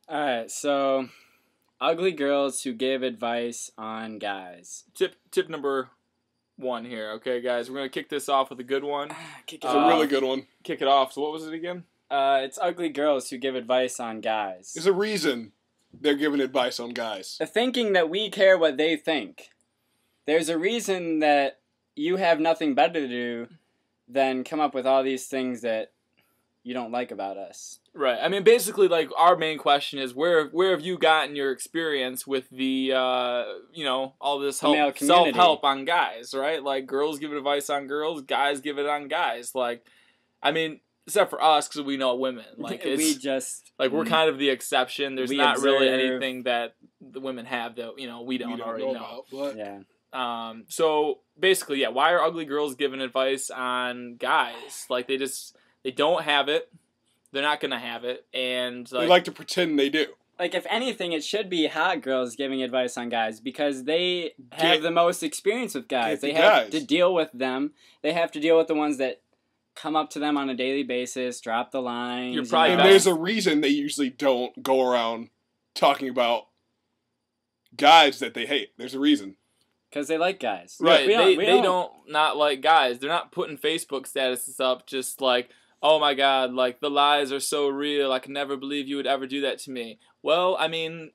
Alright, so ugly girls who give advice on guys. Tip number 1 here, okay, guys? We're gonna kick this off with a good one. Kick It's a really good one. Kick it off. So what was it again? It's ugly girls who give advice on guys. There's a reason they're giving advice on guys. The thinking that we care what they think. There's a reason that you have nothing better to do than come up with all these things that you don't like about us. Right. I mean, basically, like, our main question is where have you gotten your experience with the, all this The male community. self-help on guys, right? Like, girls give advice on girls, guys give it on guys. Like, I mean, except for us, because we know women. Like, it's, we're kind of the exception. There's not really anything that the women have that, we don't already know. About, but Yeah. So, basically, yeah, why are ugly girls giving advice on guys? Like, they don't have it. They're not going to have it. And they like to pretend they do. Like, if anything, it should be hot girls giving advice on guys because they have the most experience with guys. They have to deal with them. They have to deal with the ones that come up to them on a daily basis, drop the lines. And there's a reason they usually don't go around talking about guys that they hate. There's a reason. Because they like guys. Right. They don't not like guys. They're not putting Facebook statuses up just like, oh my God, like, the lies are so real. I can never believe you would ever do that to me. Well, I mean,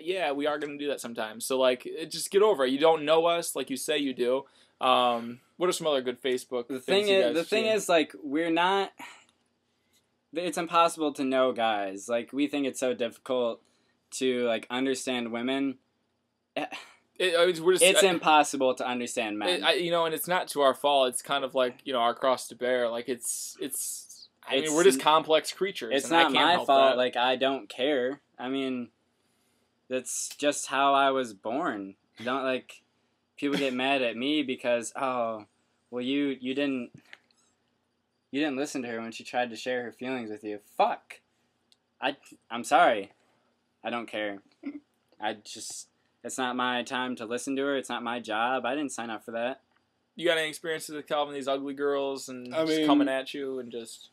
yeah, we are going to do that sometimes. So, like, just get over it. You don't know us like you say you do. What are some other good Facebook things The thing is, like, we're not... It's impossible to know guys. Like, we think it's so difficult to, like, understand women. It's impossible to understand men. And it's not to our fault. It's kind of like, our cross to bear. Like, I mean, we're just complex creatures. It's not my fault. Like, I don't care. I mean, that's just how I was born. Don't, like, people get mad at me because, oh, well, you didn't listen to her when she tried to share her feelings with you. Fuck. I'm sorry. I don't care. It's not my time to listen to her. It's not my job. I didn't sign up for that. You got any experiences with Calvin, these ugly girls, and just coming at you and just...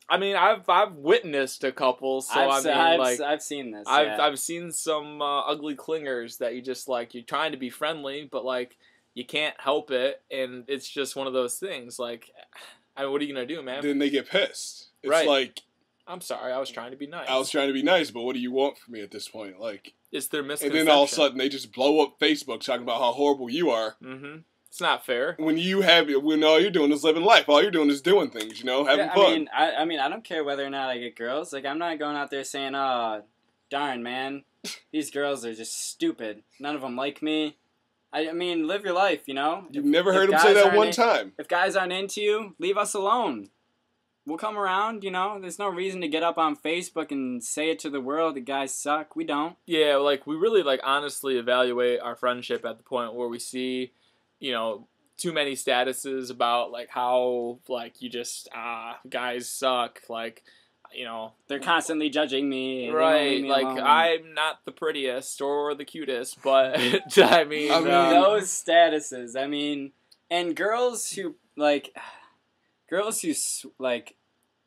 I mean, I've witnessed a couple, so I've seen this. I've seen some ugly clingers that you just, like, you're trying to be friendly, but, like, you can't help it, and it's just one of those things. Like, I mean, what are you gonna do, man? Then they get pissed. It's right. Like, I'm sorry, I was trying to be nice. I was trying to be nice, but what do you want from me at this point? Like, it's their misconception. And then all of a sudden they just blow up Facebook talking about how horrible you are. Mm-hmm. It's not fair. When all you're doing is living life. All you're doing is doing things, having fun. I mean, I don't care whether or not I get girls. Like, I'm not going out there saying, oh, darn, man, these girls are just stupid. None of them like me. I mean, live your life, You've never heard him say that one time. If guys aren't into you, leave us alone. We'll come around, There's no reason to get up on Facebook and say it to the world that guys suck. We don't. Yeah, like, we really, like, honestly evaluate our friendship at the point where we see, too many statuses about, like, how, like, you just, guys suck, like, They're constantly judging me. Right, like, alone. I'm not the prettiest or the cutest, but, I mean, those statuses, and girls who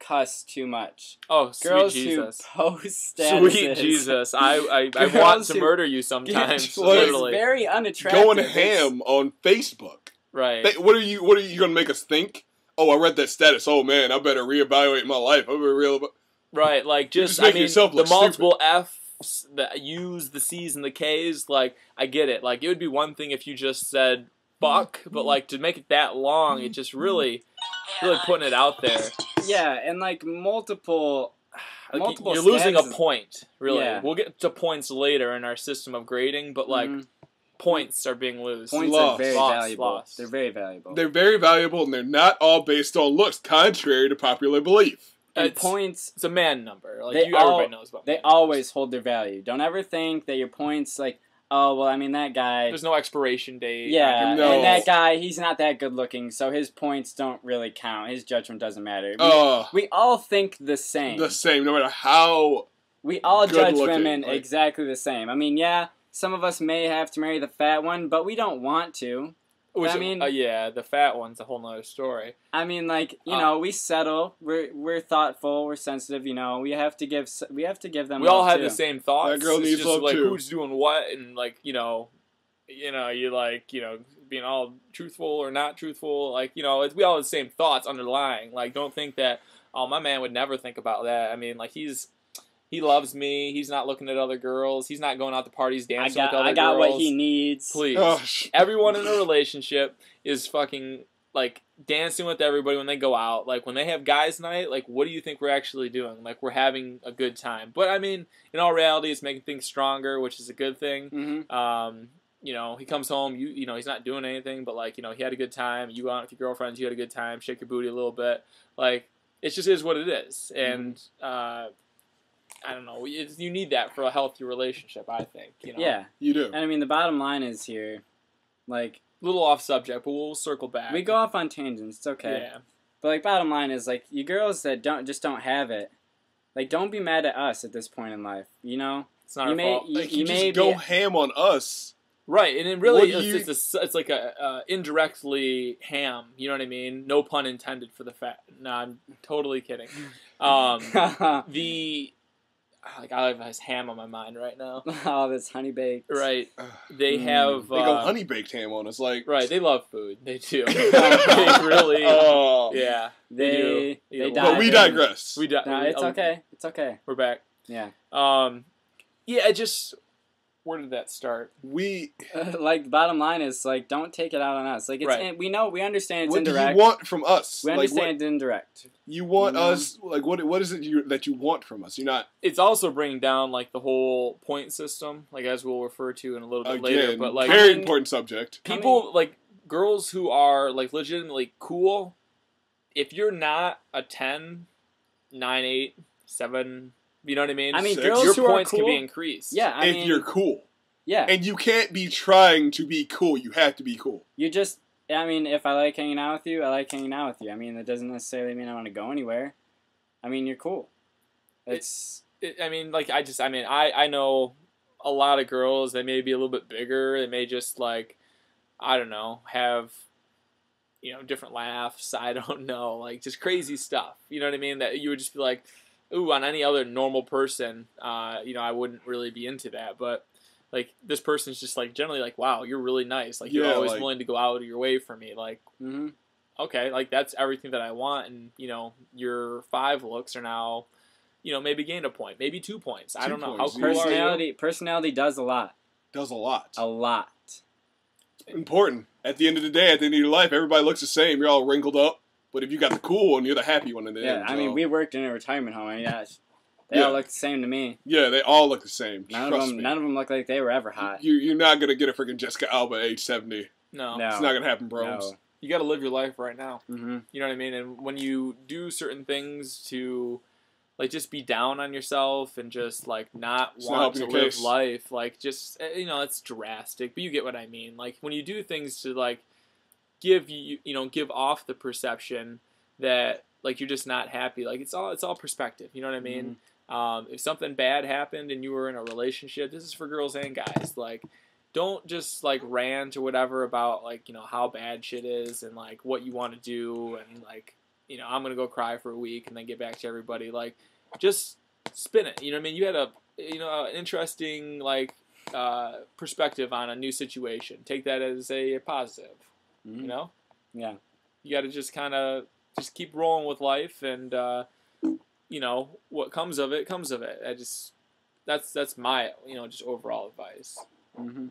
cuss too much. Oh, girls sweet Jesus. Who post statuses. Sweet Jesus. I want to murder you sometimes. Literally. It's very unattractive. Going ham on Facebook. Right. What are you going to make us think? Oh, I read that status. Oh, man, I better reevaluate my life. Right, like, the multiple F's, the U's, the C's, and the K's, like, I get it. Like, it would be one thing if you just said fuck, but, like, to make it that long, it just really putting it out there. Yeah, and, like, multiple you're losing a point, really. Yeah. We'll get to points later in our system of grading, but, like, points are being lost. Points are very valuable. They're very valuable. They're very valuable, and they're not all based on looks, contrary to popular belief. Points... It's a man number. Like, everybody knows about They always hold their value. Don't ever think that your points, like... Oh, well, that guy... There's no expiration date. Yeah, and that guy, he's not that good looking, so his points don't really count. His judgment doesn't matter. We all think the same. The same, no matter how We all judge women exactly the same. Yeah, some of us may have to marry the fat one, but we don't want to. Which, I mean, yeah, the fat one's a whole nother story. I mean, like, you know, we settle. We're thoughtful. We're sensitive. You know, we have to give them. We all love have too. the same thoughts. That girl It's needs just love like too. who's doing what, and like you like being all truthful or not truthful. Like we all have the same thoughts underlying. Like don't think that my man would never think about that. I mean like he loves me. He's not looking at other girls. He's not going out to parties dancing with other girls. I got what he needs. Please. Oh, Everyone in a relationship is fucking like dancing with everybody when they go out. Like when they have guys night, like what do you think we're actually doing? Like we're having a good time. But I mean, in all reality, it's making things stronger, which is a good thing. Mm-hmm. He comes home, he's not doing anything, but like, he had a good time. You go out with your girlfriends, you had a good time, shake your booty a little bit. Like it just is what it is. And I don't know. You need that for a healthy relationship, I think. Yeah, you do. And I mean, the bottom line is here, like, a little off subject, but we'll circle back. we go off on tangents. It's okay. Yeah. But like, bottom line is like, you girls that don't have it, like, don't be mad at us at this point in life. You know, It's not you our may fault. Like, you you may just go be, ham on us. Right, and it really What do it's like a indirectly ham. You know what I mean? No pun intended for the fat. No, I'm totally kidding. I have this ham on my mind right now. oh, this honey baked. Right, they have They go honey baked ham on us. Like right. They love food. They do. They really. Oh. Yeah, They do. they But But we digress. No, it's okay. It's okay. We're back. Yeah. Yeah. It just. Where did that start? We. Like, bottom line is like, don't take it out on us. Like, it's Right. we understand it's What do indirect. you want from us? We Like, understand it's indirect. you want You know? us? Like what is it that you want from us? You're not It's also bringing down like the whole point system, like as we'll refer to in a little bit again. later. But like very I mean- important subject. people, like girls who are like legitimately cool, if you're not a 10, 9, 8, 7, you know what I mean? I mean, Six. girls your who are points cool. can be increased. Yeah, I if mean, you're cool, yeah, and you can't be trying to be cool, you have to be cool. you just. I mean, if I like hanging out with you, I like hanging out with you. I mean, that doesn't necessarily mean I want to go anywhere. I mean, you're cool. It's. I know a lot of girls. They may be a little bit bigger. They may just like, I don't know, have, different laughs. I don't know, like just crazy stuff. You know what I mean? That you would just be like, ooh, on any other normal person, I wouldn't really be into that. But like this person's just like generally like, wow, you're really nice. Like you're Yeah, always like- willing to go out of your way for me. Like, Mm-hmm. okay, like that's everything that I want. And your 5 looks are now, maybe gained a point, maybe 2 points. I 2 don't know. points, How yeah. cool are you? Personality does a lot. Does a lot. A lot. Important. At the end of the day, at the end of your life, everybody looks the same. You're all wrinkled up. But if you got the cool one, you're the happy one in the Yeah, end. I mean, so- we worked in a retirement home, and they all look the same to me. Yeah, they all look the same. None Trust of them, me. none of them look like they were ever hot. You're not gonna get a freaking Jessica Alba at age 70. No. No. It's not gonna happen, bro. No. You got to live your life right now. Mm-hmm. You know what I mean? And when you do certain things to, like, just be down on yourself and just, like, not It's not want helping to your live case. life, like, just, it's drastic, but you get what I mean. Like, when you do things to, like, give off the perception that, like, you're just not happy, like, it's all perspective. You know what I mean? If something bad happened and you were in a relationship, this is for girls and guys, like, don't just like rant or whatever about like how bad shit is and like what you want to do and like I'm gonna go cry for a week and then get back to everybody. Like just spin it. You know what I mean? You had an interesting like perspective on a new situation. Take that as a positive. Mm-hmm. You know? Yeah. You got to just kind of just keep rolling with life and what comes of it comes of it. That's my just overall advice. Mm-hmm.